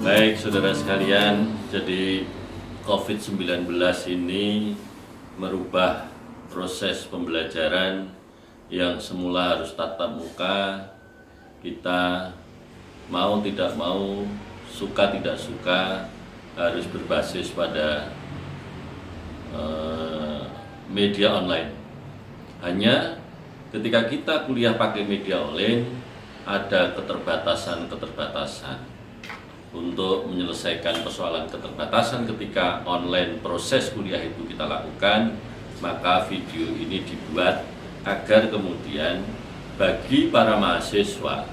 Baik, saudara sekalian, jadi COVID-19 ini merubah proses pembelajaran yang semula harus tatap muka. Kita mau tidak mau, suka tidak suka, harus berbasis pada media online. Hanya ketika kita kuliah pakai media online, ada keterbatasan untuk menyelesaikan persoalan keterbatasan ketika online proses kuliah itu kita lakukan, maka video ini dibuat agar kemudian bagi para mahasiswa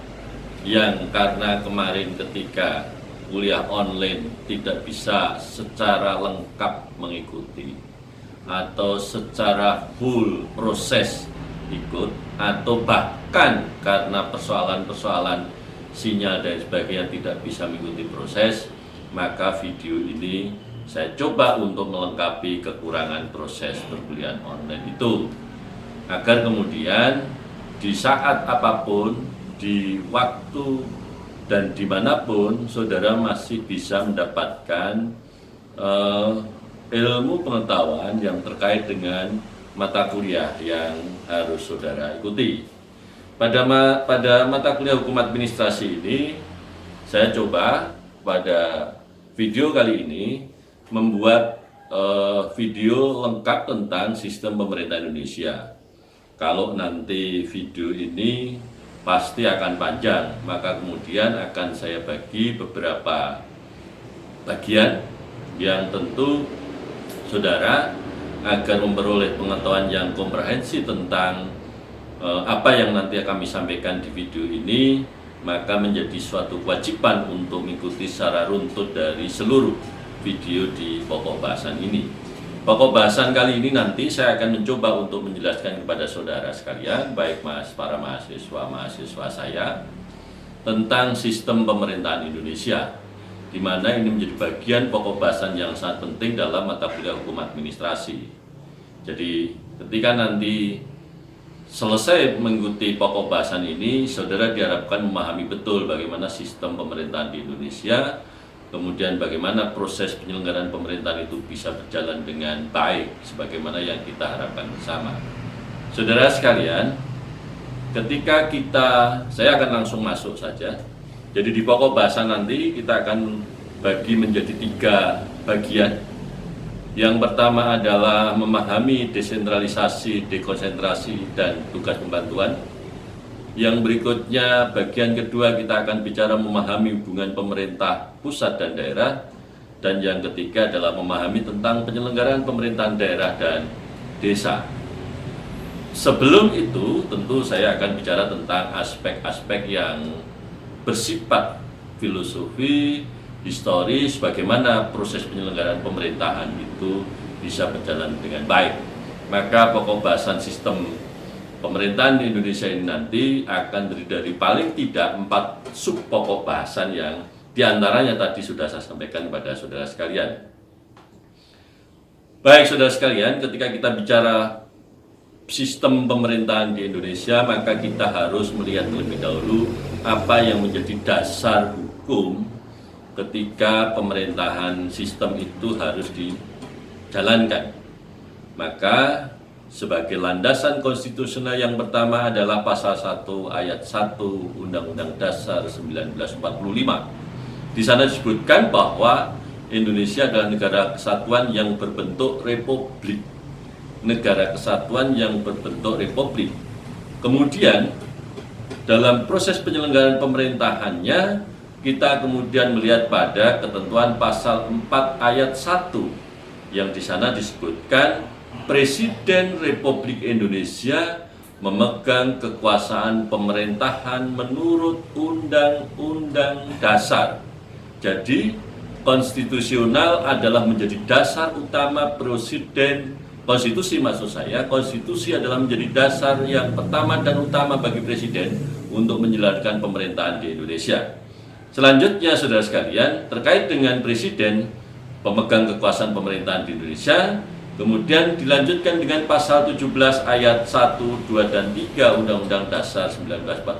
yang karena kemarin ketika kuliah online tidak bisa secara lengkap mengikuti atau secara full proses ikut, atau bahkan karena persoalan-persoalan sinyal dan sebagainya tidak bisa mengikuti proses, maka video ini saya coba untuk melengkapi kekurangan proses perkuliahan online itu, agar kemudian di saat apapun, di waktu dan dimanapun saudara masih bisa mendapatkan ilmu pengetahuan yang terkait dengan mata kuliah yang harus saudara ikuti. Pada mata kuliah hukum administrasi ini, saya coba pada video kali ini membuat video lengkap tentang sistem pemerintah Indonesia. Kalau nanti video ini pasti akan panjang, maka kemudian akan saya bagi beberapa bagian yang tentu saudara agar memperoleh pengetahuan yang komprehensif tentang apa yang nanti kami sampaikan di video ini, maka menjadi suatu kewajiban untuk mengikuti secara runtut dari seluruh video di pokok bahasan ini. Pokok bahasan kali ini nanti saya akan mencoba untuk menjelaskan kepada saudara sekalian, baik para mahasiswa saya, tentang sistem pemerintahan Indonesia, di mana ini menjadi bagian pokok bahasan yang sangat penting dalam mata kuliah hukum administrasi. Jadi ketika nanti selesai mengikuti pokok bahasan ini, saudara diharapkan memahami betul bagaimana sistem pemerintahan di Indonesia, kemudian bagaimana proses penyelenggaraan pemerintahan itu bisa berjalan dengan baik, sebagaimana yang kita harapkan bersama. Saudara sekalian, ketika saya akan langsung masuk saja. Jadi di pokok bahasan nanti kita akan bagi menjadi 3 bagian. Yang pertama adalah memahami desentralisasi, dekonsentrasi, dan tugas pembantuan. Yang berikutnya, bagian kedua, kita akan bicara memahami hubungan pemerintah pusat dan daerah. Dan yang ketiga adalah memahami tentang penyelenggaraan pemerintahan daerah dan desa. Sebelum itu, tentu saya akan bicara tentang aspek-aspek yang bersifat filosofi, historis, bagaimana proses penyelenggaraan pemerintahan itu bisa berjalan dengan baik. Maka pokok bahasan sistem pemerintahan di Indonesia ini nanti akan terdiri dari paling tidak 4 sub pokok bahasan yang diantaranya tadi sudah saya sampaikan kepada saudara sekalian. Baik saudara sekalian, ketika kita bicara sistem pemerintahan di Indonesia, maka kita harus melihat terlebih dahulu apa yang menjadi dasar hukum ketika pemerintahan sistem itu harus dijalankan. Maka sebagai landasan konstitusional yang pertama adalah pasal 1 ayat 1 Undang-Undang Dasar 1945. Di sana disebutkan bahwa Indonesia adalah negara kesatuan yang berbentuk republik. Negara kesatuan yang berbentuk republik. Kemudian dalam proses penyelenggaraan pemerintahannya, kita kemudian melihat pada ketentuan pasal 4 ayat 1 yang di sana disebutkan Presiden Republik Indonesia memegang kekuasaan pemerintahan menurut Undang-Undang Dasar. Jadi konstitusional adalah menjadi dasar utama presiden. Konstitusi maksud saya, konstitusi adalah menjadi dasar yang pertama dan utama bagi presiden untuk menjalankan pemerintahan di Indonesia. Selanjutnya saudara sekalian, terkait dengan presiden pemegang kekuasaan pemerintahan di Indonesia, kemudian dilanjutkan dengan pasal 17 ayat 1, 2, dan 3 Undang-Undang Dasar 1945.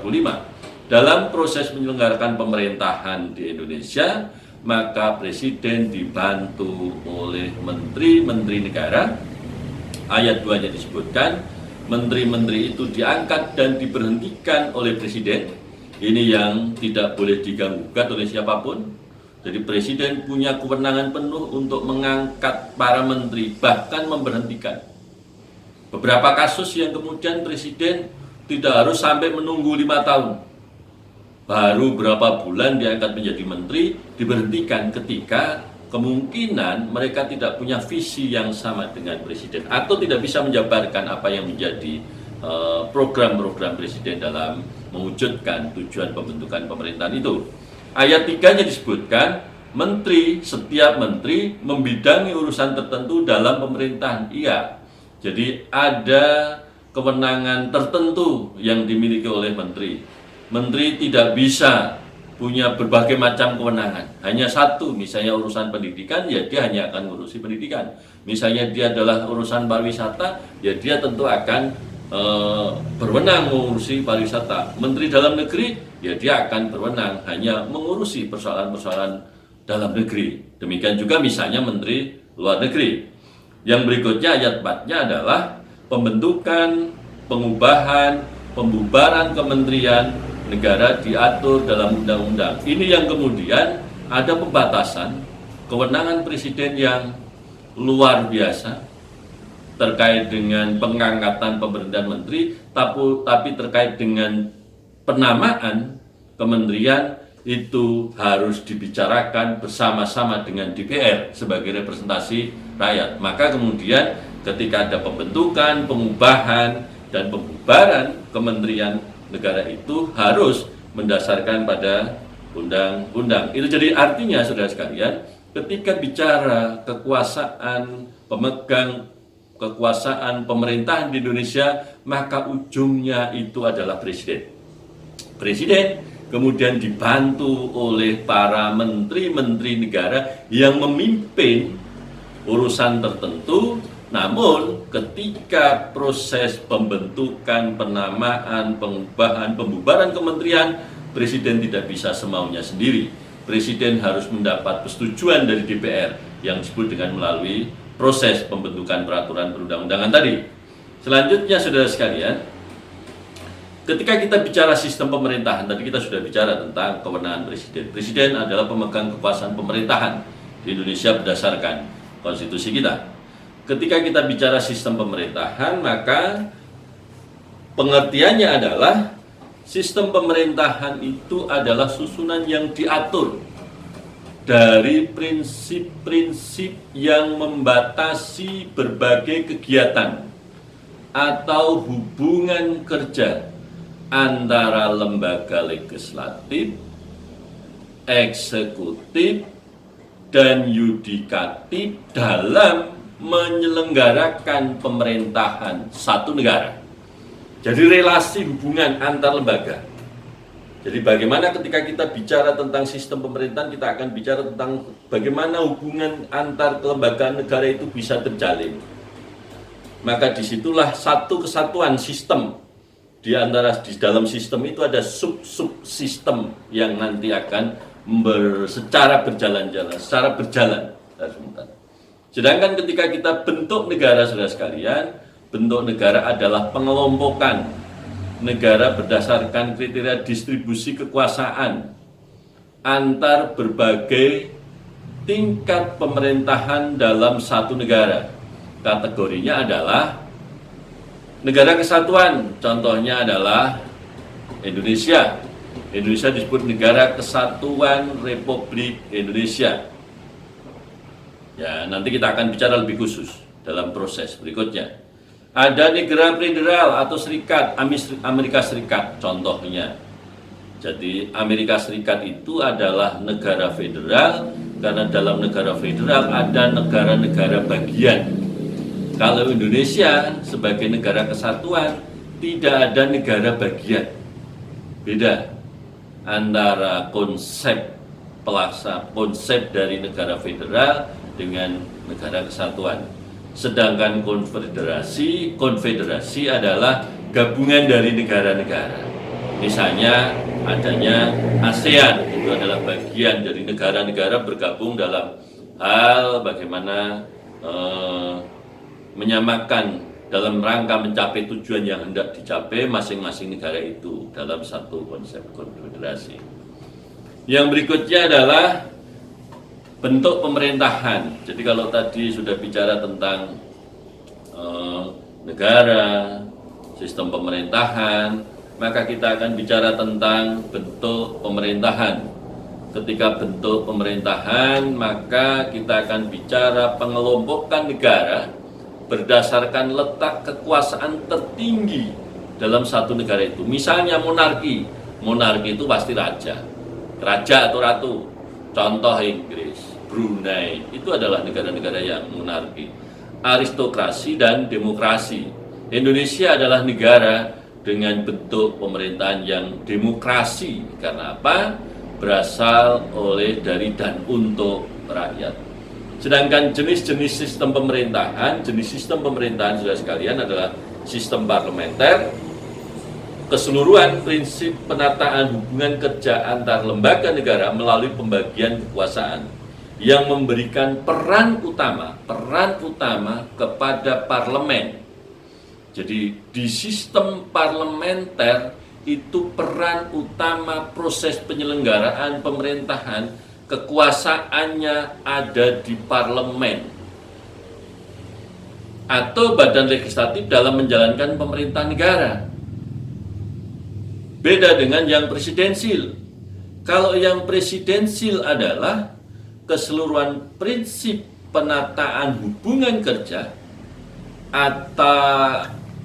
Dalam proses menyelenggarakan pemerintahan di Indonesia, maka Presiden dibantu oleh menteri-menteri negara. Ayat 2-nya disebutkan, menteri-menteri itu diangkat dan diberhentikan oleh Presiden. Ini yang tidak boleh diganggu-gugat oleh siapapun. Jadi Presiden punya kewenangan penuh untuk mengangkat para menteri, bahkan memberhentikan. Beberapa kasus yang kemudian Presiden tidak harus sampai menunggu 5 tahun. Baru berapa bulan diangkat menjadi menteri, diberhentikan ketika kemungkinan mereka tidak punya visi yang sama dengan Presiden atau tidak bisa menjabarkan apa yang menjadi program-program Presiden dalam mewujudkan tujuan pembentukan pemerintahan itu. Ayat 3-nya disebutkan, setiap menteri membidangi urusan tertentu dalam pemerintahan. Iya, jadi ada kewenangan tertentu yang dimiliki oleh menteri. Menteri tidak bisa punya berbagai macam kewenangan. Hanya satu, misalnya urusan pendidikan, ya dia hanya akan ngurusi pendidikan. Misalnya dia adalah urusan pariwisata, ya dia tentu akan berwenang mengurusi pariwisata. Menteri dalam negeri, ya dia akan berwenang hanya mengurusi persoalan-persoalan dalam negeri. Demikian juga misalnya Menteri Luar Negeri. Yang berikutnya ayat 4-nya adalah pembentukan, pengubahan, pembubaran kementerian negara diatur dalam undang-undang. Ini yang kemudian ada pembatasan kewenangan Presiden yang luar biasa terkait dengan pengangkatan pemerintahan menteri, tapi terkait dengan penamaan kementerian itu harus dibicarakan bersama-sama dengan DPR sebagai representasi rakyat. Maka kemudian ketika ada pembentukan, pengubahan, dan pembubaran kementerian negara itu harus mendasarkan pada undang-undang. Itu jadi artinya, saudara sekalian, ketika bicara kekuasaan, pemegang kekuasaan pemerintahan di Indonesia, maka ujungnya itu adalah Presiden. Presiden kemudian dibantu oleh para menteri-menteri negara yang memimpin urusan tertentu. Namun ketika proses pembentukan, penamaan, pengubahan, pembubaran kementerian, Presiden tidak bisa semaunya sendiri. Presiden harus mendapat persetujuan dari DPR yang disebut dengan melalui proses pembentukan peraturan perundang-undangan tadi. Selanjutnya, saudara sekalian, ketika kita bicara sistem pemerintahan, tadi kita sudah bicara tentang kewenangan Presiden. Presiden adalah pemegang kekuasaan pemerintahan di Indonesia berdasarkan konstitusi kita. Ketika kita bicara sistem pemerintahan, maka pengertiannya adalah sistem pemerintahan itu adalah susunan yang diatur dari prinsip-prinsip yang membatasi berbagai kegiatan atau hubungan kerja antara lembaga legislatif, eksekutif, dan yudikatif dalam menyelenggarakan pemerintahan satu negara. Jadi relasi hubungan antar lembaga. Jadi bagaimana ketika kita bicara tentang sistem pemerintahan, kita akan bicara tentang bagaimana hubungan antar kelembagaan negara itu bisa terjalin. Maka disitulah satu kesatuan sistem. Di dalam sistem itu ada sub-sub-sistem yang nanti akan secara berjalan. Sedangkan ketika kita bentuk negara, saudara sekalian, bentuk negara adalah pengelompokan negara berdasarkan kriteria distribusi kekuasaan antar berbagai tingkat pemerintahan dalam satu negara. Kategorinya adalah negara kesatuan, contohnya adalah Indonesia. Indonesia disebut Negara Kesatuan Republik Indonesia. Ya, nanti kita akan bicara lebih khusus dalam proses berikutnya. Ada negara federal atau serikat, Amerika Serikat contohnya. Jadi Amerika Serikat itu adalah negara federal, karena dalam negara federal ada negara-negara bagian. Kalau Indonesia sebagai negara kesatuan, tidak ada negara bagian. Beda antara konsep dari negara federal dengan negara kesatuan. Sedangkan konfederasi adalah gabungan dari negara-negara. Misalnya adanya ASEAN. Itu adalah bagian dari negara-negara bergabung dalam hal bagaimana menyamakan dalam rangka mencapai tujuan yang hendak dicapai masing-masing negara itu dalam satu konsep konfederasi. Yang berikutnya adalah bentuk pemerintahan. Jadi kalau tadi sudah bicara tentang negara, sistem pemerintahan, maka kita akan bicara tentang bentuk pemerintahan. Ketika bentuk pemerintahan, maka kita akan bicara pengelompokan negara berdasarkan letak kekuasaan tertinggi dalam satu negara itu. Misalnya monarki. Monarki itu pasti raja atau ratu. Contoh Inggris, Brunei, itu adalah negara-negara yang monarki. Aristokrasi dan demokrasi. Indonesia adalah negara dengan bentuk pemerintahan yang demokrasi. Karena apa? Berasal dari dan untuk rakyat. Sedangkan jenis-jenis sistem pemerintahan sudah sekalian adalah sistem parlementer, keseluruhan prinsip penataan hubungan kerja antar lembaga negara melalui pembagian kekuasaan yang memberikan peran utama kepada parlemen. Jadi di sistem parlementer itu peran utama proses penyelenggaraan pemerintahan, kekuasaannya ada di parlemen atau badan legislatif dalam menjalankan pemerintah negara. Beda dengan yang presidensil. Kalau yang presidensil adalah keseluruhan prinsip penataan hubungan kerja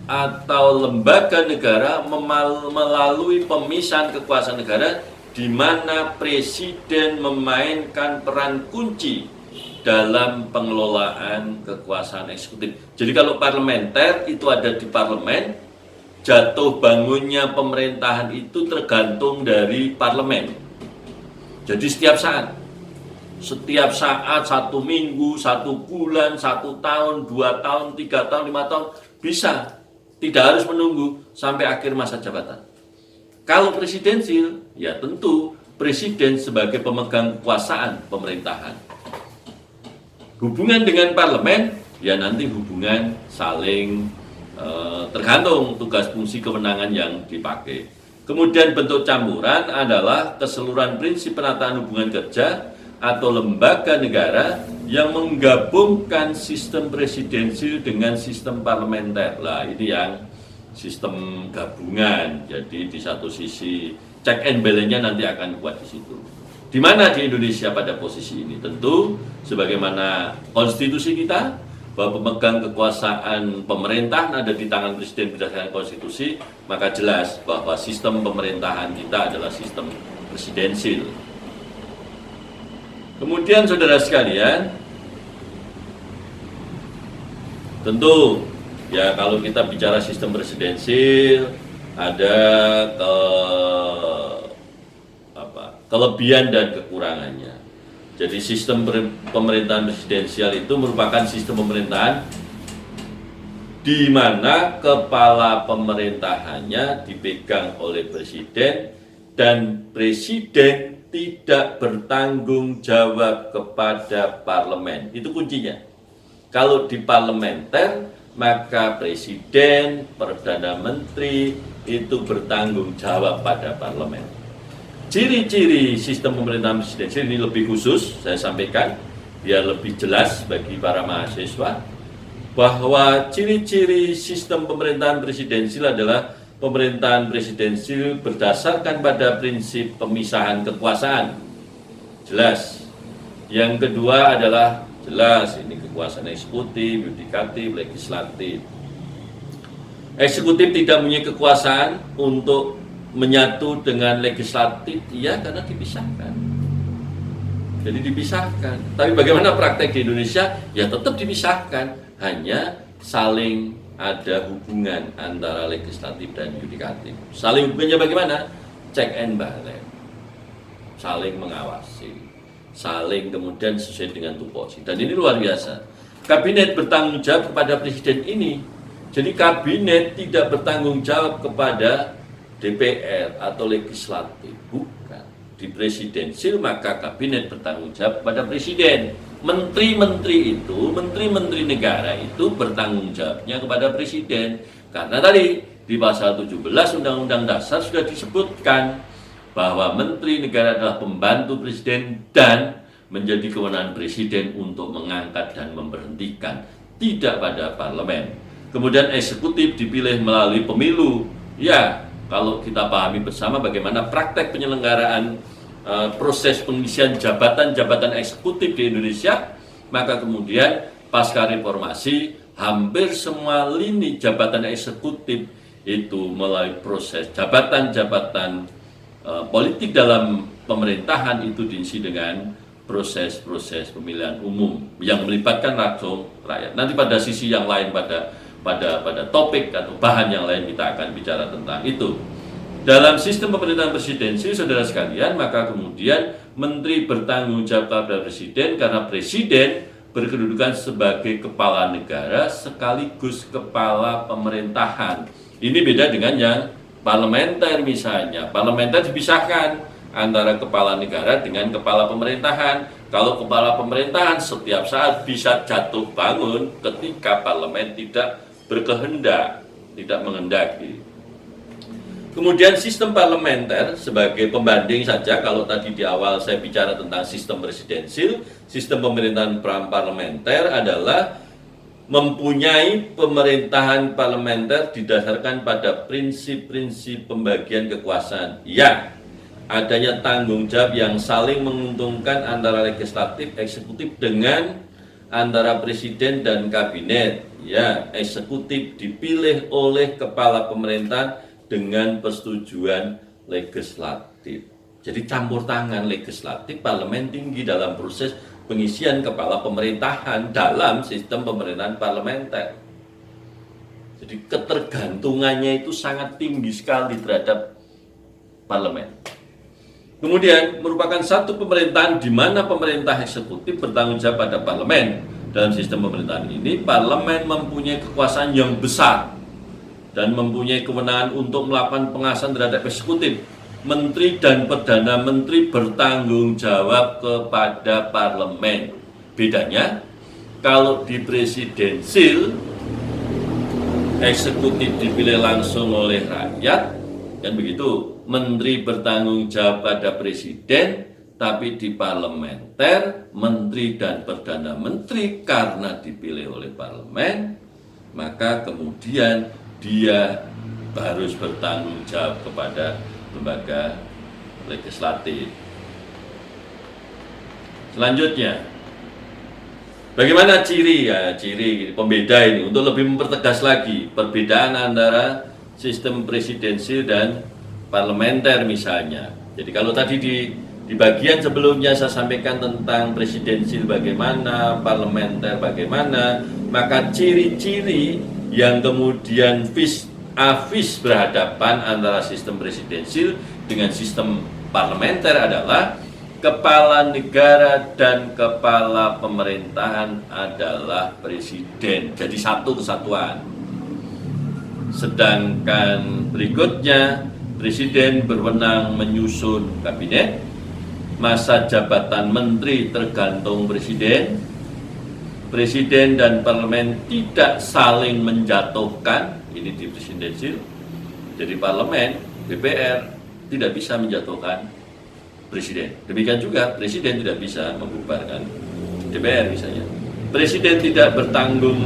atau lembaga negara melalui pemisahan kekuasaan negara, di mana presiden memainkan peran kunci dalam pengelolaan kekuasaan eksekutif. Jadi kalau parlementer itu ada di parlemen, jatuh bangunnya pemerintahan itu tergantung dari parlemen. Jadi setiap saat, 1 minggu, 1 bulan, 1 tahun, 2 tahun, 3 tahun, 5 tahun, bisa. Tidak harus menunggu sampai akhir masa jabatan. Kalau presidensil, ya tentu presiden sebagai pemegang kekuasaan pemerintahan. Hubungan dengan parlemen, ya nanti hubungan saling tergantung tugas fungsi kewenangan yang dipakai. Kemudian bentuk campuran adalah keseluruhan prinsip penataan hubungan kerja atau lembaga negara yang menggabungkan sistem presidensil dengan sistem parlementer. Lah ini yang sistem gabungan. Jadi di satu sisi check and balance-nya nanti akan kuat di situ. Di mana di Indonesia pada posisi ini? Tentu sebagaimana konstitusi kita, bahwa pemegang kekuasaan pemerintah ada di tangan presiden berdasarkan konstitusi, maka jelas bahwa sistem pemerintahan kita adalah sistem presidensil. Kemudian saudara sekalian, tentu ya kalau kita bicara sistem presidensil ada kelebihan dan kekurangannya. Jadi sistem pemerintahan presidensial itu merupakan sistem pemerintahan di mana kepala pemerintahannya dipegang oleh presiden dan presiden tidak bertanggung jawab kepada parlemen. Itu kuncinya. Kalau di parlementer, maka presiden, perdana menteri itu bertanggung jawab pada parlemen. Ciri-ciri sistem pemerintahan presidensial ini lebih khusus, saya sampaikan, biar lebih jelas bagi para mahasiswa, bahwa ciri-ciri sistem pemerintahan presidensial adalah pemerintahan presidensial berdasarkan pada prinsip pemisahan kekuasaan. Jelas. Yang kedua adalah jelas, ini kekuasaan eksekutif, yudikatif, legislatif. Eksekutif tidak punya kekuasaan untuk menyatu dengan legislatif, iya, karena dipisahkan. Jadi dipisahkan. Tapi bagaimana praktek di Indonesia? Ya tetap dipisahkan, hanya saling ada hubungan antara legislatif dan yudikatif. Saling hubungannya bagaimana? Check and balance. Saling mengawasi. Saling kemudian sesuai dengan tupoksi. Dan ini luar biasa. Kabinet bertanggung jawab kepada presiden ini. Jadi kabinet tidak bertanggung jawab kepada DPR atau legislatif, bukan. Di presidensil maka kabinet bertanggung jawab pada presiden. Menteri-menteri itu, menteri-menteri negara itu bertanggung jawabnya kepada presiden. Karena tadi di pasal 17 Undang-Undang Dasar sudah disebutkan bahwa menteri negara adalah pembantu presiden dan menjadi kewenangan presiden untuk mengangkat dan memberhentikan, tidak pada parlemen. Kemudian eksekutif dipilih melalui pemilu. Ya, kalau kita pahami bersama bagaimana praktek penyelenggaraan proses pengisian jabatan-jabatan eksekutif di Indonesia, maka kemudian pasca reformasi hampir semua lini jabatan eksekutif itu melalui proses jabatan-jabatan politik dalam pemerintahan itu diisi dengan proses-proses pemilihan umum yang melibatkan langsung rakyat. Nanti pada sisi yang lain, pada topik atau bahan yang lain kita akan bicara tentang itu. Dalam sistem pemerintahan presidensi, saudara sekalian, maka kemudian menteri bertanggung jawab kepada presiden karena presiden berkedudukan sebagai kepala negara sekaligus kepala pemerintahan. Ini beda dengan yang parlementer misalnya. Parlementer dipisahkan antara kepala negara dengan kepala pemerintahan. Kalau kepala pemerintahan setiap saat bisa jatuh bangun ketika parlemen tidak berkehendak, tidak menghendaki. Kemudian sistem parlementer sebagai pembanding saja, kalau tadi di awal saya bicara tentang sistem presidensil, sistem pemerintahan parlementer adalah mempunyai pemerintahan parlementer didasarkan pada prinsip-prinsip pembagian kekuasaan. Ya, adanya tanggung jawab yang saling menguntungkan antara legislatif, eksekutif dengan antara presiden dan kabinet. Ya, eksekutif dipilih oleh kepala pemerintahan dengan persetujuan legislatif. Jadi campur tangan legislatif, parlemen tinggi dalam proses pengisian kepala pemerintahan dalam sistem pemerintahan parlementer. Jadi ketergantungannya itu sangat tinggi sekali terhadap parlemen. Kemudian merupakan satu pemerintahan di mana pemerintah eksekutif bertanggung jawab pada parlemen. Dalam sistem pemerintahan ini, parlemen mempunyai kekuasaan yang besar dan mempunyai kewenangan untuk melakukan pengawasan terhadap eksekutif. Menteri dan Perdana Menteri bertanggung jawab kepada parlemen. Bedanya, kalau di presidensil, eksekutif dipilih langsung oleh rakyat, kan begitu. Menteri bertanggung jawab pada presiden, tapi di parlementer, menteri dan Perdana Menteri karena dipilih oleh parlemen, maka kemudian dia harus bertanggung jawab kepada lembaga legislatif. Selanjutnya, bagaimana ciri pembeda ini untuk lebih mempertegas lagi perbedaan antara sistem presidensil dan parlementer misalnya. Jadi kalau tadi di bagian sebelumnya saya sampaikan tentang presidensil bagaimana, parlementer bagaimana, maka ciri-ciri yang kemudian vis berhadapan antara sistem presidensil dengan sistem parlementer adalah kepala negara dan kepala pemerintahan adalah presiden. Jadi satu kesatuan. Sedangkan berikutnya presiden berwenang menyusun kabinet, masa jabatan menteri tergantung presiden. Presiden dan parlemen tidak saling menjatuhkan, ini di presidensil. Jadi parlemen, DPR tidak bisa menjatuhkan presiden. Demikian juga presiden tidak bisa membubarkan DPR misalnya. Presiden tidak tergantung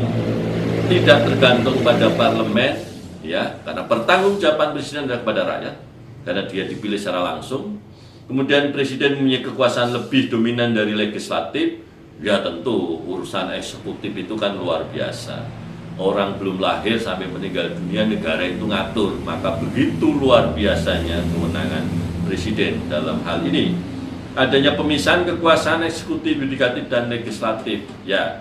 pada parlemen, ya, karena pertanggungjawaban presiden adalah kepada rakyat, karena dia dipilih secara langsung. Kemudian presiden mempunyai kekuasaan lebih dominan dari legislatif. Ya tentu urusan eksekutif itu kan luar biasa. Orang belum lahir sampai meninggal dunia negara itu ngatur. Maka begitu luar biasanya kewenangan presiden dalam hal ini. Adanya pemisahan kekuasaan eksekutif, yudikatif, dan legislatif. Ya,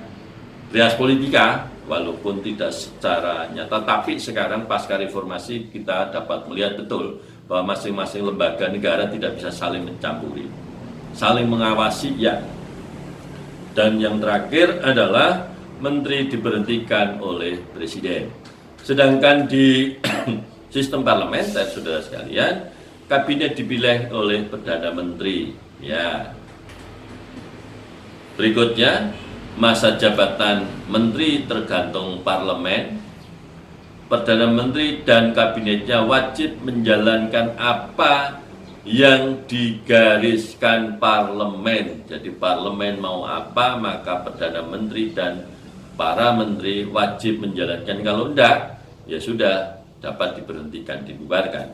trias politika walaupun tidak secara nyata. Tapi sekarang pasca reformasi kita dapat melihat betul bahwa masing-masing lembaga negara tidak bisa saling mencampuri. Saling mengawasi, ya. Dan yang terakhir adalah menteri diberhentikan oleh presiden. Sedangkan di sistem parlementer, saudara sekalian, kabinet dipilih oleh Perdana Menteri. Ya. Berikutnya, masa jabatan menteri tergantung parlemen. Perdana Menteri dan kabinetnya wajib menjalankan apa yang digariskan parlemen. Jadi parlemen mau apa, maka Perdana Menteri dan para menteri wajib menjalankan. Kalau enggak, ya sudah, dapat diberhentikan, dibubarkan.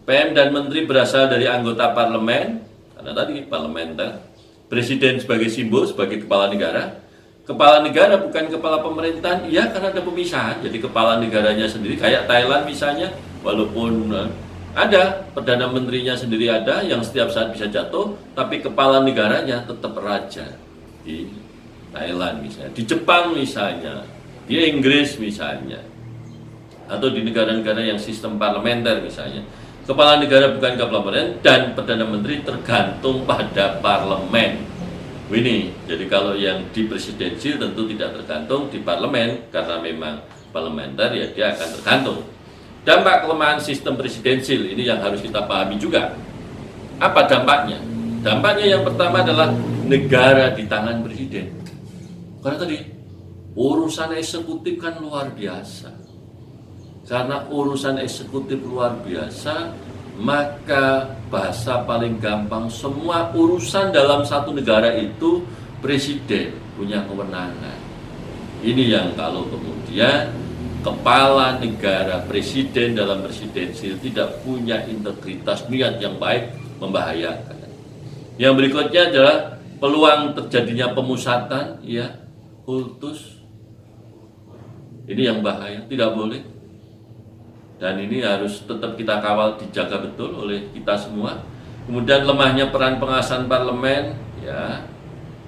PM dan menteri berasal dari anggota parlemen, karena tadi parlementer. Presiden sebagai simbol, sebagai kepala negara. Kepala negara bukan kepala pemerintahan, iya, karena ada pemisahan. Jadi kepala negaranya sendiri, kayak Thailand misalnya, walaupun ada Perdana Menterinya sendiri ada yang setiap saat bisa jatuh, tapi kepala negaranya tetap raja. Di Thailand misalnya, di Jepang misalnya, di Inggris misalnya, atau di negara-negara yang sistem parlementer misalnya. Kepala negara bukan kepala pemerintahan dan Perdana Menteri tergantung pada parlemen. Ini, jadi kalau yang di presidensil tentu tidak tergantung di parlemen, karena memang parlementer ya dia akan tergantung. Dampak kelemahan sistem presidensil ini yang harus kita pahami juga. Apa dampaknya? Dampaknya yang pertama adalah negara di tangan presiden. Karena tadi urusan eksekutif kan luar biasa. Karena urusan eksekutif luar biasa, maka bahasa paling gampang, semua urusan dalam satu negara itu presiden punya kewenangan. Ini yang kalau kemudian kepala negara, presiden dalam presidensil tidak punya integritas, niat yang baik, membahayakan. Yang berikutnya adalah peluang terjadinya pemusatan, ya, kultus. Ini yang bahaya, tidak boleh. Dan ini harus tetap kita kawal, dijaga betul oleh kita semua. Kemudian lemahnya peran pengawasan parlemen, ya,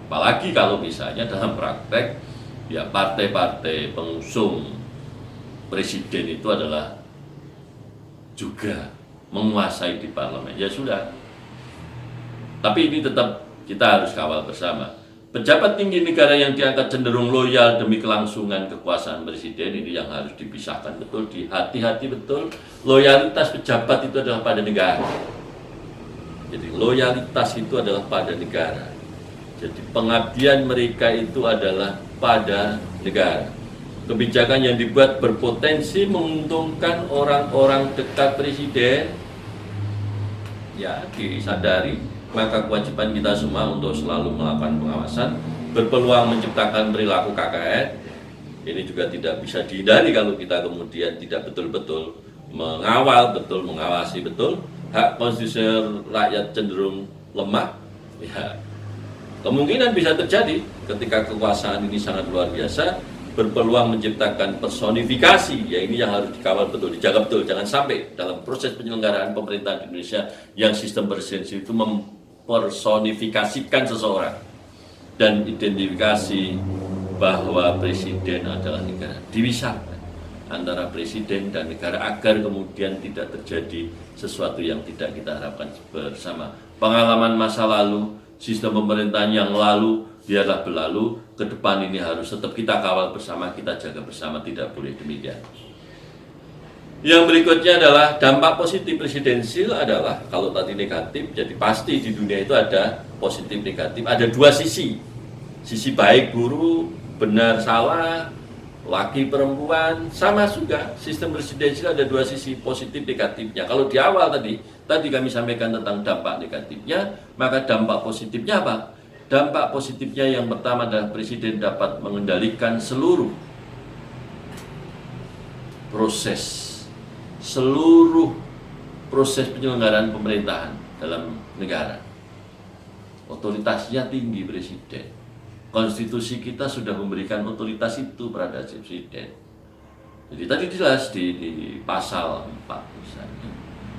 apalagi kalau misalnya dalam praktek, ya, partai-partai pengusung presiden itu adalah juga menguasai di parlemen. Ya sudah. Tapi ini tetap kita harus kawal bersama. Pejabat tinggi negara yang diangkat cenderung loyal demi kelangsungan kekuasaan presiden, ini yang harus dipisahkan betul, hati-hati betul. Loyalitas pejabat itu adalah pada negara. Jadi loyalitas itu adalah pada negara. Jadi pengabdian mereka itu adalah pada negara. Kebijakan yang dibuat berpotensi menguntungkan orang-orang dekat presiden, ya, disadari. Maka kewajiban kita semua untuk selalu melakukan pengawasan, berpeluang menciptakan perilaku KKN. Ini juga tidak bisa dihindari kalau kita kemudian tidak betul-betul mengawal, betul mengawasi betul. Hak konstitusional rakyat cenderung lemah, ya, kemungkinan bisa terjadi ketika kekuasaan ini sangat luar biasa, berpeluang menciptakan personifikasi. Ya, ini yang harus dikawal betul, dijaga betul. Jangan sampai dalam proses penyelenggaraan pemerintahan di Indonesia yang sistem presidensial itu mempersonifikasikan seseorang dan identifikasi bahwa presiden adalah negara. Dipisahkan antara presiden dan negara agar kemudian tidak terjadi sesuatu yang tidak kita harapkan bersama. Pengalaman masa lalu, sistem pemerintahan yang lalu biarlah berlalu. Ke depan ini harus tetap kita kawal bersama, kita jaga bersama, tidak boleh demikian. Yang berikutnya adalah dampak positif presidensil adalah, kalau tadi negatif, jadi pasti di dunia itu ada positif negatif, ada dua sisi. Sisi baik buruk, benar salah, laki perempuan, sama juga sistem presidensil ada dua sisi positif negatifnya. Kalau di awal tadi kami sampaikan tentang dampak negatifnya, maka dampak positifnya apa? Dampak positifnya yang pertama adalah presiden dapat mengendalikan seluruh proses penyelenggaraan pemerintahan dalam negara. Otoritasnya tinggi presiden. Konstitusi kita sudah memberikan otoritas itu pada presiden. Jadi tadi jelas di pasal 4 misalnya,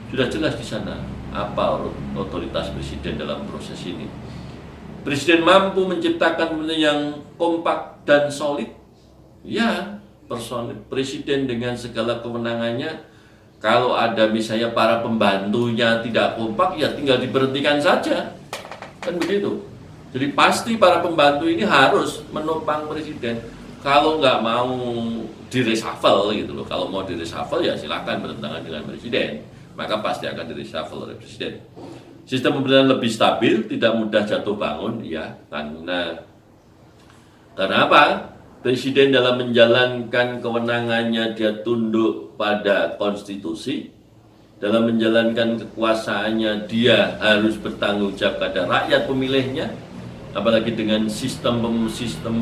sudah jelas di sana apa otoritas presiden dalam proses ini. Presiden mampu menciptakan pemerintahan yang kompak dan solid. Ya, presiden dengan segala kewenangannya, kalau ada misalnya para pembantunya tidak kompak, ya tinggal diberhentikan saja. Kan begitu. Jadi pasti para pembantu ini harus menopang presiden. kalau nggak mau di-reshuffle gitu loh, kalau mau di-reshuffle ya silakan bertentangan dengan presiden, maka pasti akan di-reshuffle oleh presiden. Sistem pemerintahan lebih stabil, tidak mudah jatuh bangun, ya, karena apa? Presiden dalam menjalankan kewenangannya dia tunduk pada konstitusi, dalam menjalankan kekuasaannya dia harus bertanggung jawab pada rakyat pemilihnya, apalagi dengan sistem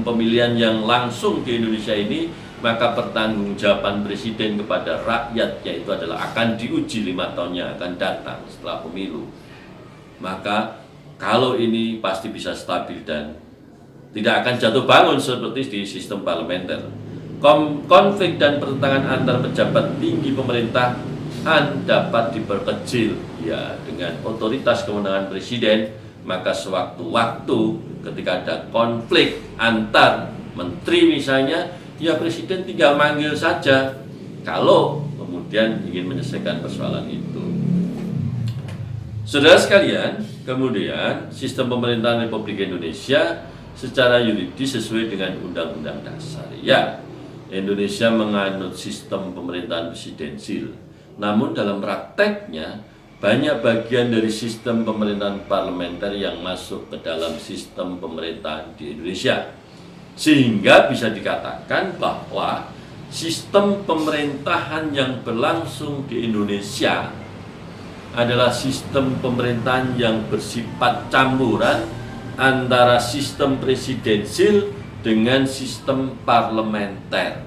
pemilihan yang langsung di Indonesia ini, maka pertanggungjawaban presiden kepada rakyatnya itu adalah akan diuji 5 tahun yang akan datang setelah pemilu. Maka kalau ini pasti bisa stabil dan tidak akan jatuh bangun seperti di sistem parlementer. Konflik dan pertentangan antar pejabat tinggi pemerintahan dapat diperkecil ya dengan otoritas kewenangan presiden. Maka sewaktu-waktu ketika ada konflik antar menteri misalnya, ya presiden tinggal manggil saja kalau kemudian ingin menyelesaikan persoalan itu. Saudara sekalian, kemudian sistem pemerintahan Republik Indonesia secara yuridis sesuai dengan Undang-Undang Dasar. Ya, Indonesia menganut sistem pemerintahan presidensil. Namun dalam prakteknya banyak bagian dari sistem pemerintahan parlementer yang masuk ke dalam sistem pemerintahan di Indonesia. Sehingga bisa dikatakan bahwa sistem pemerintahan yang berlangsung di Indonesia adalah sistem pemerintahan yang bersifat campuran antara sistem presidensil dengan sistem parlementer.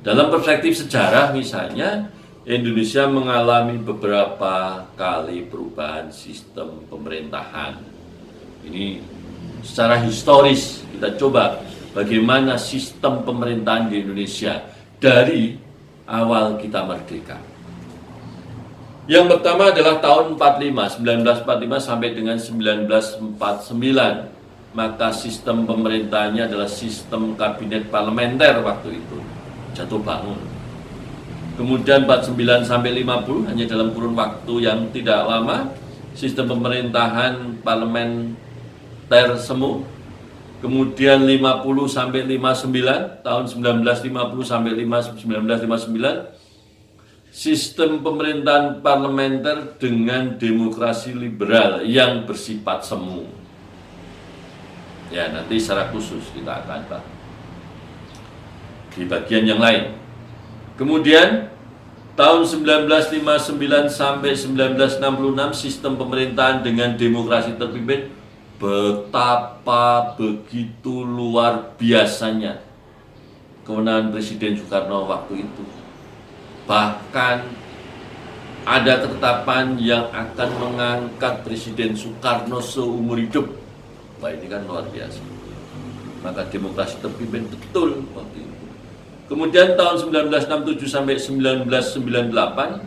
Dalam perspektif sejarah misalnya, Indonesia mengalami beberapa kali perubahan sistem pemerintahan. Ini secara historis kita coba bagaimana sistem pemerintahan di Indonesia dari awal kita merdeka. Yang pertama adalah tahun 1945 sampai dengan 1949. Maka sistem pemerintahannya adalah sistem kabinet parlementer waktu itu. Jatuh bangun. Kemudian 49 sampai 50 hanya dalam kurun waktu yang tidak lama, sistem pemerintahan parlementer semu. Kemudian 50 sampai 59, tahun 1950 sampai 1959, sistem pemerintahan parlementer dengan demokrasi liberal yang bersifat semu. Ya, nanti secara khusus kita akan bahas di bagian yang lain. Kemudian tahun 1959 sampai 1966 sistem pemerintahan dengan demokrasi terpimpin betapa begitu luar biasanya kewenangan Presiden Soekarno waktu itu. Bahkan ada ketetapan yang akan mengangkat Presiden Soekarno seumur hidup. Wah, ini kan luar biasa. Maka demokrasi terpimpin betul waktu itu. Kemudian tahun 1967 sampai 1998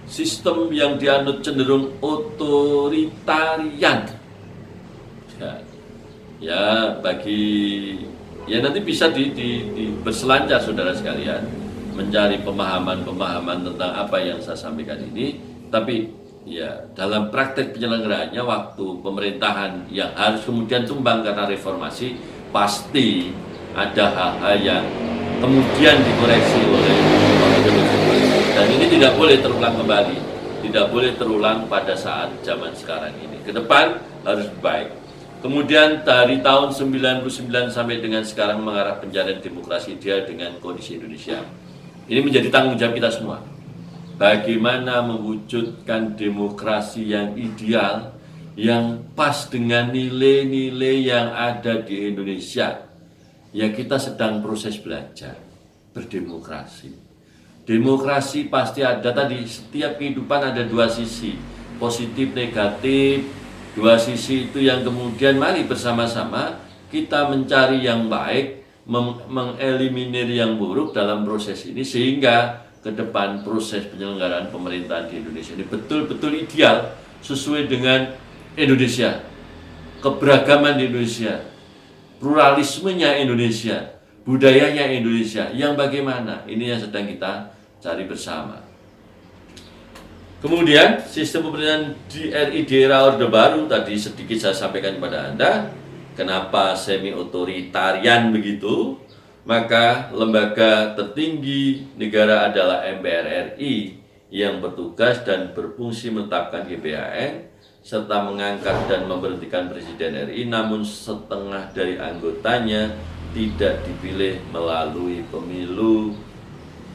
sistem yang dianut cenderung otoritarian. Ya nanti bisa berselancar saudara sekalian mencari pemahaman tentang apa yang saya sampaikan ini, tapi ya dalam praktek penyelenggaraannya waktu pemerintahan yang harus kemudian tumbang karena reformasi, pasti ada hal-hal yang kemudian dikoreksi oleh dan ini tidak boleh terulang kembali, tidak boleh terulang pada saat zaman sekarang ini. Ke depan harus baik. Kemudian dari tahun 99 sampai dengan sekarang mengarah pencarian demokrasi ideal dengan kondisi Indonesia. Ini menjadi tanggung jawab kita semua. Bagaimana mewujudkan demokrasi yang ideal, yang pas dengan nilai-nilai yang ada di Indonesia. Ya, kita sedang proses belajar berdemokrasi. Demokrasi pasti ada tadi, setiap kehidupan ada dua sisi, positif, negatif. Dua sisi itu yang kemudian mari bersama-sama kita mencari yang baik, mengeliminir yang buruk dalam proses ini, sehingga ke depan proses penyelenggaraan pemerintahan di Indonesia ini betul-betul ideal sesuai dengan Indonesia, keberagaman di Indonesia, pluralismenya Indonesia, budayanya Indonesia, yang bagaimana ini yang sedang kita cari bersama. Kemudian sistem pemerintahan di RI di era Orde Baru tadi sedikit saya sampaikan kepada Anda. kenapa semi otoritarian begitu? Maka lembaga tertinggi negara adalah MPR RI yang bertugas dan berfungsi menetapkan GBHN serta mengangkat dan memberhentikan Presiden RI, namun setengah dari anggotanya tidak dipilih melalui pemilu,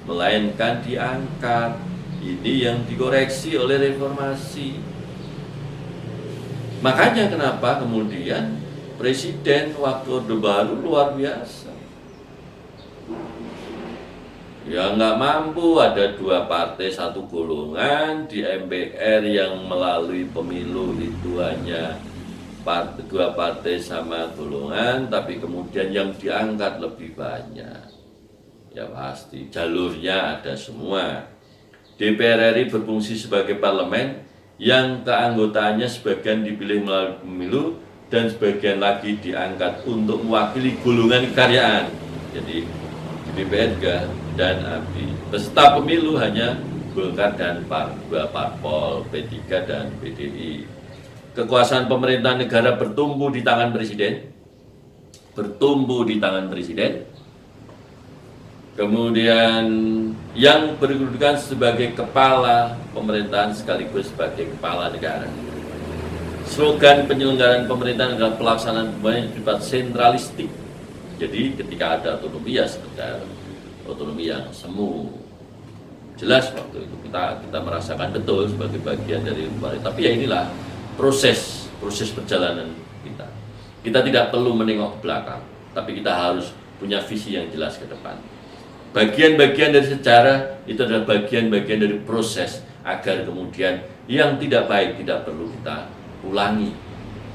melainkan diangkat. Ini yang dikoreksi oleh reformasi. Makanya kenapa kemudian Presiden waktu Orde Baru luar biasa. Ya nggak mampu, ada 2 partai 1 golongan di MPR yang melalui pemilu itu hanya 2 partai sama golongan, tapi kemudian yang diangkat lebih banyak. Ya pasti jalurnya ada semua. DPR RI berfungsi sebagai parlemen yang keanggotaannya sebagian dipilih melalui pemilu dan sebagian lagi diangkat untuk mewakili golongan kekaryaan. Jadi DPR dan ABRI. Peserta pemilu hanya Golkar dan 2 parpol, P3 dan PDI. Kekuasaan pemerintahan negara bertumbuh di tangan presiden. Kemudian yang berkedudukan sebagai kepala pemerintahan sekaligus sebagai kepala negara. Slogan penyelenggaraan pemerintahan adalah pelaksanaan pemerintahan bersifat sentralistik. Jadi ketika ada otonomi ya sekedar otonomi yang semu. Jelas waktu itu kita merasakan betul sebagai bagian dari pemerintah. Tapi ya inilah proses perjalanan kita. Kita tidak perlu menengok ke belakang, tapi kita harus punya visi yang jelas ke depan. Bagian-bagian dari sejarah itu adalah bagian-bagian dari proses agar kemudian yang tidak baik tidak perlu kita ulangi.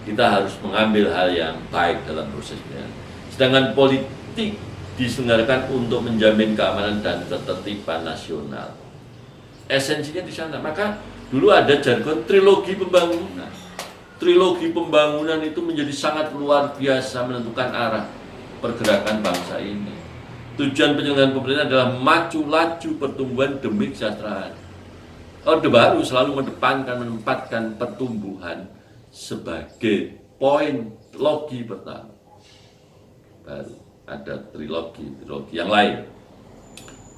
Kita harus mengambil hal yang baik dalam prosesnya. Sedangkan politik diselenggarakan untuk menjamin keamanan dan ketertiban nasional. Esensinya di sana. Maka dulu ada jargon trilogi pembangunan. Trilogi pembangunan itu menjadi sangat luar biasa menentukan arah pergerakan bangsa ini. Tujuan penyelenggaraan pemerintahan adalah maju laju pertumbuhan demi kesejahteraan. Orde Baru selalu menempatkan pertumbuhan sebagai poin logi pertama. Baru ada trilogi yang lain.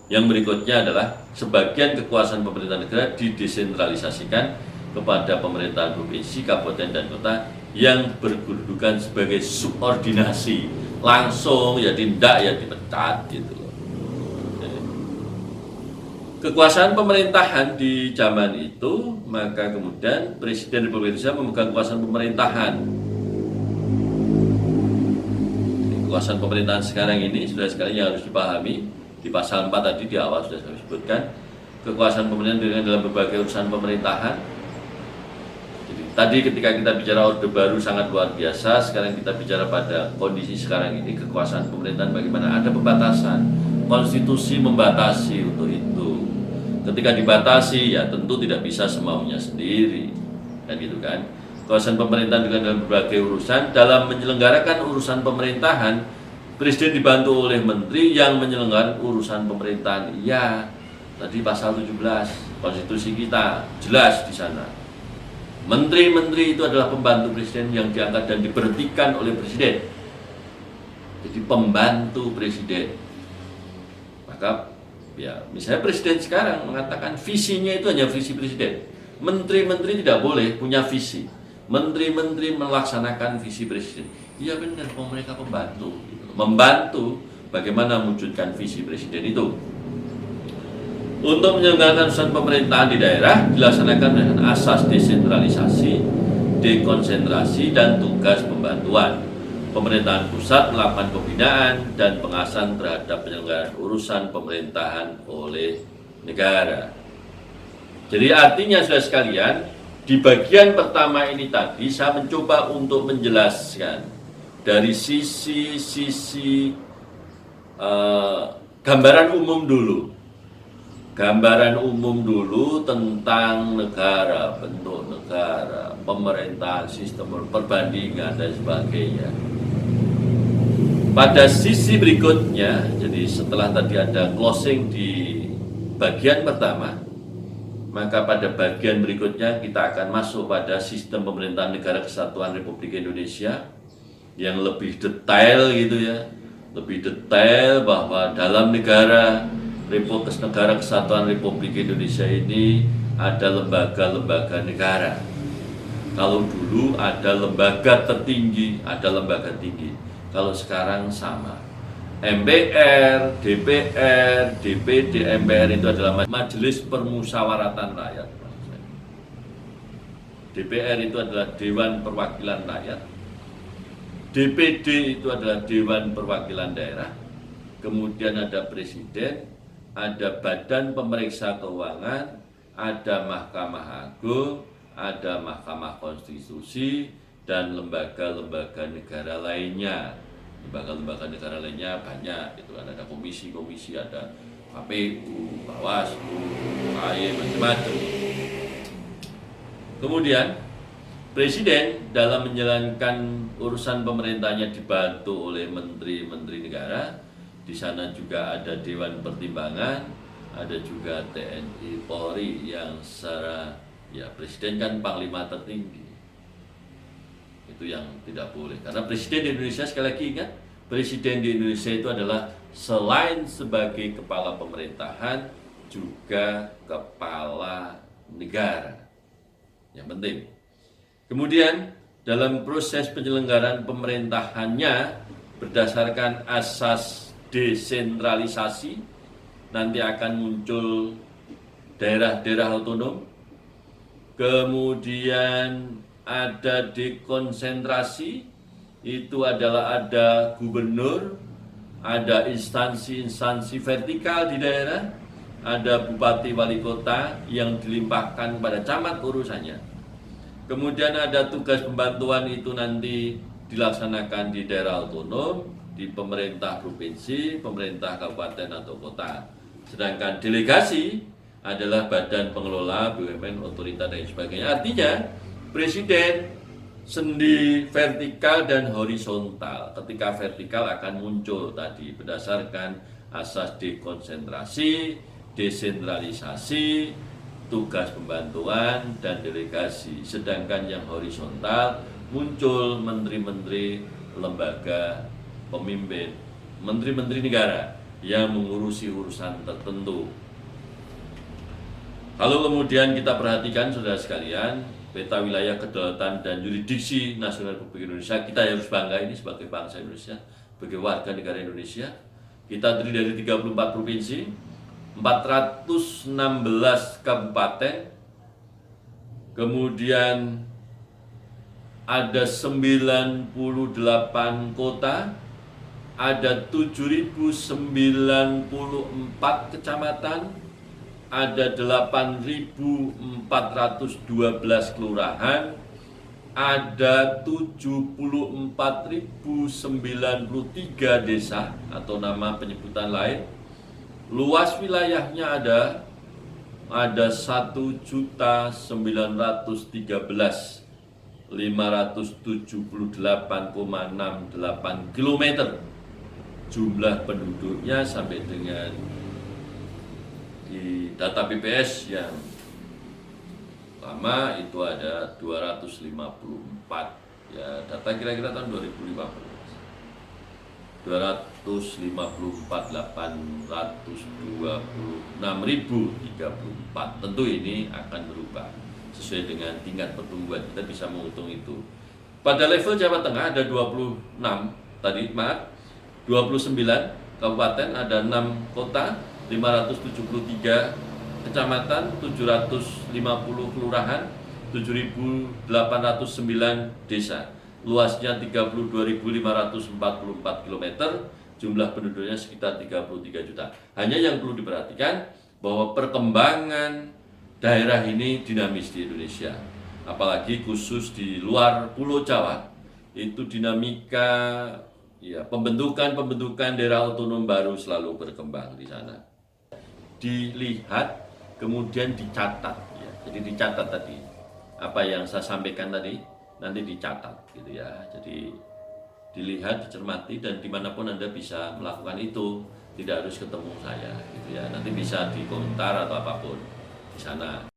Yang berikutnya adalah sebagian kekuasaan pemerintahan negara didesentralisasikan kepada pemerintahan provinsi, kabupaten, dan kota yang berkedudukan sebagai subordinasi. Langsung ya tindak ya dipecat gitu loh. Kekuasaan pemerintahan di zaman itu, maka kemudian Presiden Republik Indonesia memegang kekuasaan pemerintahan. Kekuasaan pemerintahan sekarang ini sudah sekali yang harus dipahami di pasal 4 tadi di awal sudah saya sebutkan. Kekuasaan pemerintahan dalam berbagai urusan pemerintahan. Jadi, tadi ketika kita bicara Orde Baru sangat luar biasa, sekarang kita bicara pada kondisi sekarang ini kekuasaan pemerintahan bagaimana, ada pembatasan. Konstitusi membatasi untuk itu. Ketika dibatasi ya tentu tidak bisa semaunya sendiri, kan gitu kan. Kekuasaan pemerintahan dengan dalam berbagai urusan, dalam menyelenggarakan urusan pemerintahan, Presiden dibantu oleh menteri yang menyelenggarakan urusan pemerintahan. Iya, tadi pasal 17 konstitusi kita jelas di sana. Menteri-menteri itu adalah pembantu presiden yang diangkat dan diberhentikan oleh presiden. Jadi pembantu presiden. Maka ya, misalnya presiden sekarang mengatakan visinya itu hanya visi presiden. Menteri-menteri tidak boleh punya visi. Menteri-menteri melaksanakan visi presiden. Iya benar, mereka pembantu. Membantu bagaimana mewujudkan visi presiden itu. Untuk menyelenggarakan urusan pemerintahan di daerah dilaksanakan dengan asas desentralisasi, dekonsentrasi, dan tugas pembantuan. Pemerintahan pusat melakukan pembinaan dan pengawasan terhadap penyelenggaraan urusan pemerintahan oleh negara. Jadi artinya saudara sekalian, di bagian pertama ini tadi saya mencoba untuk menjelaskan dari sisi gambaran umum dulu. Gambaran umum dulu tentang negara, bentuk negara, pemerintahan, sistem perbandingan, dan sebagainya. Pada sisi berikutnya, jadi setelah tadi ada closing di bagian pertama, maka pada bagian berikutnya kita akan masuk pada sistem pemerintahan negara kesatuan Republik Indonesia yang lebih detail gitu ya, lebih detail bahwa dalam negara Kesatuan Republik Indonesia ini ada lembaga-lembaga negara. Kalau dulu ada lembaga tertinggi, ada lembaga tinggi. Kalau sekarang sama. MPR, DPR, DPD, MPR itu adalah Majelis Permusyawaratan Rakyat. DPR itu adalah Dewan Perwakilan Rakyat. DPD itu adalah Dewan Perwakilan Daerah. Kemudian ada Presiden, ada Badan Pemeriksa Keuangan, ada Mahkamah Agung, ada Mahkamah Konstitusi, dan lembaga-lembaga negara lainnya. Lembaga-lembaga negara lainnya banyak, itu kan ada komisi-komisi, ada KPU, Bawaslu, KAI, macam-macam. Kemudian Presiden dalam menjalankan urusan pemerintahnya dibantu oleh menteri-menteri negara. Di sana juga ada Dewan Pertimbangan, ada juga TNI, Polri yang secara Presiden kan panglima tertinggi. Itu yang tidak boleh. Karena Presiden di Indonesia, sekali lagi ingat, Presiden di Indonesia itu adalah selain sebagai kepala pemerintahan juga kepala negara. Yang penting. Kemudian dalam proses penyelenggaraan pemerintahannya berdasarkan asas desentralisasi, nanti akan muncul daerah-daerah otonom. Kemudian ada dekonsentrasi, itu adalah ada gubernur, ada instansi-instansi vertikal di daerah, ada bupati wali kota yang dilimpahkan pada camat urusannya. Kemudian ada tugas pembantuan, itu nanti dilaksanakan di daerah otonom, di pemerintah provinsi, pemerintah kabupaten atau kota. Sedangkan delegasi adalah badan pengelola, BUMN, otorita dan sebagainya. Artinya Presiden sendi vertikal dan horizontal. Ketika vertikal akan muncul tadi berdasarkan asas dekonsentrasi, desentralisasi, tugas pembantuan dan delegasi. Sedangkan yang horizontal muncul menteri-menteri lembaga pemimpin, menteri-menteri negara yang mengurusi urusan tertentu. Kalau kemudian kita perhatikan saudara sekalian, peta wilayah kedaulatan dan yurisdiksi nasional Republik Indonesia, kita harus bangga ini sebagai bangsa Indonesia, sebagai warga negara Indonesia. Kita terdiri dari 34 provinsi, 416 kabupaten, kemudian ada 98 kota, ada 7.094 kecamatan, ada 8.412 kelurahan, ada 74.093 desa atau nama penyebutan lain. Luas wilayahnya ada 1.913.578,68 km. Jumlah penduduknya sampai dengan di data BPS yang lama itu ada 254, ya data kira-kira tahun 2015. 254.826.034. Tentu ini akan berubah sesuai dengan tingkat pertumbuhan, kita bisa menghitung itu. Pada level Jawa Tengah ada 29 kabupaten, ada 6 kota, 573 kecamatan, 750 kelurahan, 7.809 desa. Luasnya 32.544 km, jumlah penduduknya sekitar 33 juta. Hanya yang perlu diperhatikan bahwa perkembangan daerah ini dinamis di Indonesia. Apalagi khusus di luar Pulau Jawa, itu dinamika pembentukan daerah otonom baru selalu berkembang di sana. Dilihat kemudian dicatat, ya. Jadi dicatat tadi apa yang saya sampaikan tadi, nanti dicatat gitu ya. Jadi dilihat, dicermati, dan dimanapun Anda bisa melakukan itu, tidak harus ketemu saya gitu ya. Nanti bisa di komentar atau apapun di sana.